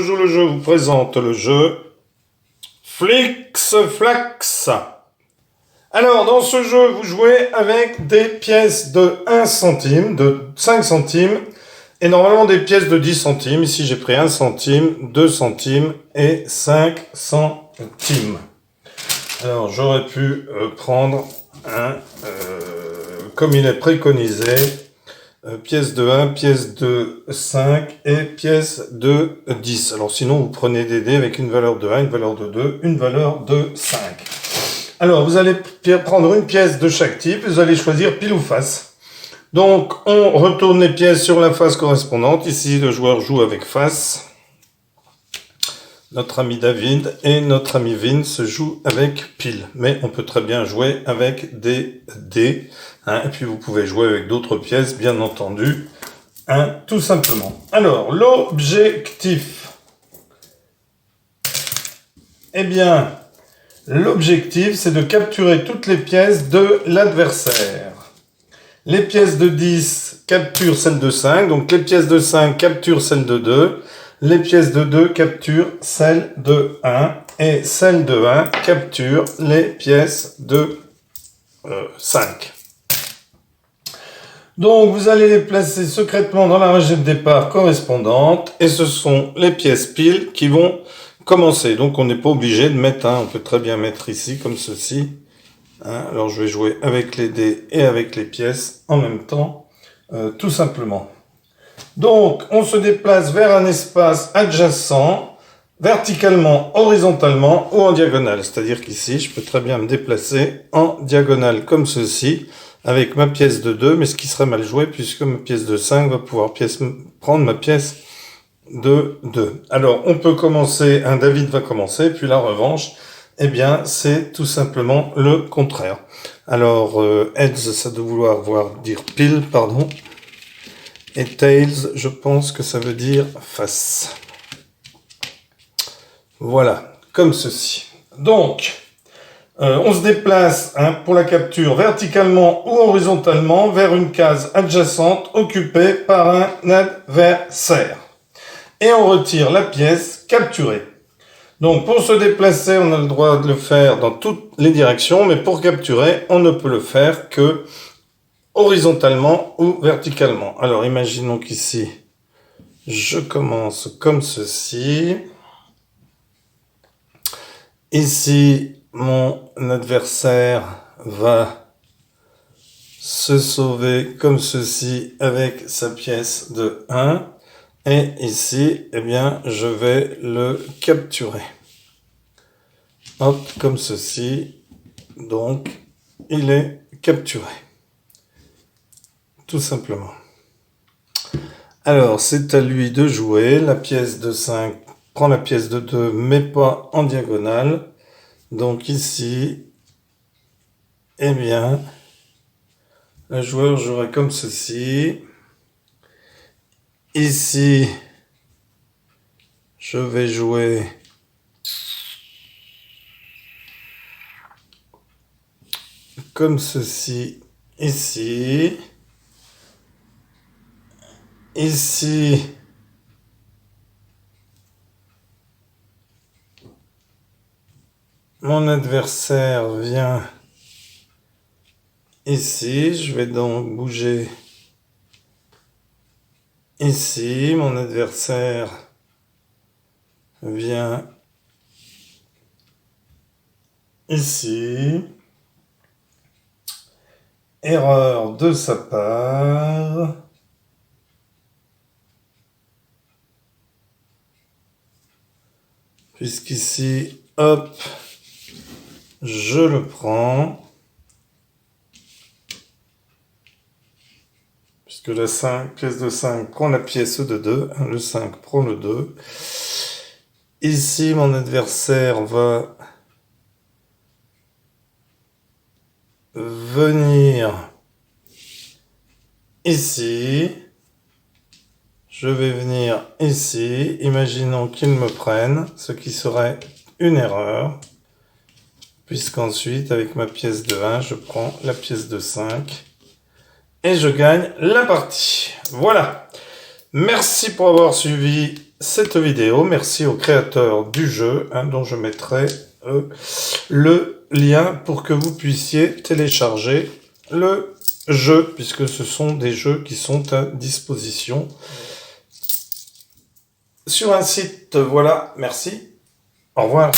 joue le jeu vous présente le jeu Flix Flax. Alors, dans ce jeu, vous jouez avec des pièces de 1 centime, de 5 centimes, et normalement des pièces de 10 centimes. Ici, j'ai pris 1 centime, 2 centimes et 5 centimes. Alors, j'aurais pu prendre un, comme il est préconisé, pièce de 1, pièce de 5 et pièce de 10. Alors sinon, vous prenez des dés avec une valeur de 1, une valeur de 2, une valeur de 5. Alors, vous allez prendre une pièce de chaque type, vous allez choisir pile ou face. Donc, on retourne les pièces sur la face correspondante. Ici, le joueur joue avec face. Notre ami David et notre ami Vince jouent avec pile. Mais on peut très bien jouer avec des dés. Et puis vous pouvez jouer avec d'autres pièces, bien entendu. Tout simplement. Alors, l'objectif. Eh bien, l'objectif, c'est de capturer toutes les pièces de l'adversaire. Les pièces de 10 capturent celles de 5. Donc, les pièces de 5 capturent celles de 2. Les pièces de 2 capturent celles de 1 et celles de 1 capturent les pièces de 5. Donc vous allez les placer secrètement dans la rangée de départ correspondante et ce sont les pièces piles qui vont commencer. Donc on n'est pas obligé de mettre on peut très bien mettre ici comme ceci. Alors je vais jouer avec les dés et avec les pièces en même temps, tout simplement. Donc, on se déplace vers un espace adjacent, verticalement, horizontalement ou en diagonale. C'est-à-dire qu'ici, je peux très bien me déplacer en diagonale comme ceci, avec ma pièce de 2, mais ce qui serait mal joué puisque ma pièce de 5 va pouvoir prendre ma pièce de 2. Alors, on peut commencer, David va commencer, puis la revanche, eh bien, c'est tout simplement le contraire. Alors, heads, ça doit vouloir dire pile, pardon. Et tails, je pense que ça veut dire face. Voilà, comme ceci. Donc, on se déplace pour la capture verticalement ou horizontalement vers une case adjacente occupée par un adversaire. Et on retire la pièce capturée. Donc, pour se déplacer, on a le droit de le faire dans toutes les directions, mais pour capturer, on ne peut le faire que horizontalement ou verticalement. Alors, imaginons qu'ici, je commence comme ceci. Ici, mon adversaire va se sauver comme ceci avec sa pièce de 1. Et ici, eh bien, je vais le capturer. Hop, comme ceci. Donc, il est capturé. Tout simplement. Alors, c'est à lui de jouer. La pièce de 5 prend la pièce de 2, mais pas en diagonale. Donc ici, eh bien, le joueur jouerait comme ceci. Ici, je vais jouer comme ceci. Ici. Ici, mon adversaire vient ici. Je vais donc bouger ici. Mon adversaire vient ici. Erreur de sa part. Puisqu'ici, hop, je le prends. Puisque la pièce de 5 prend la pièce de 2. Le 5 prend le 2. Ici, mon adversaire va venir ici. Je vais venir ici, imaginons qu'il me prenne, ce qui serait une erreur, puisqu'ensuite, avec ma pièce de 1, je prends la pièce de 5, et je gagne la partie. Voilà. Merci pour avoir suivi cette vidéo. Merci au créateur du jeu, dont je mettrai le lien pour que vous puissiez télécharger le jeu, puisque ce sont des jeux qui sont à disposition sur un site. Voilà, merci. Au revoir.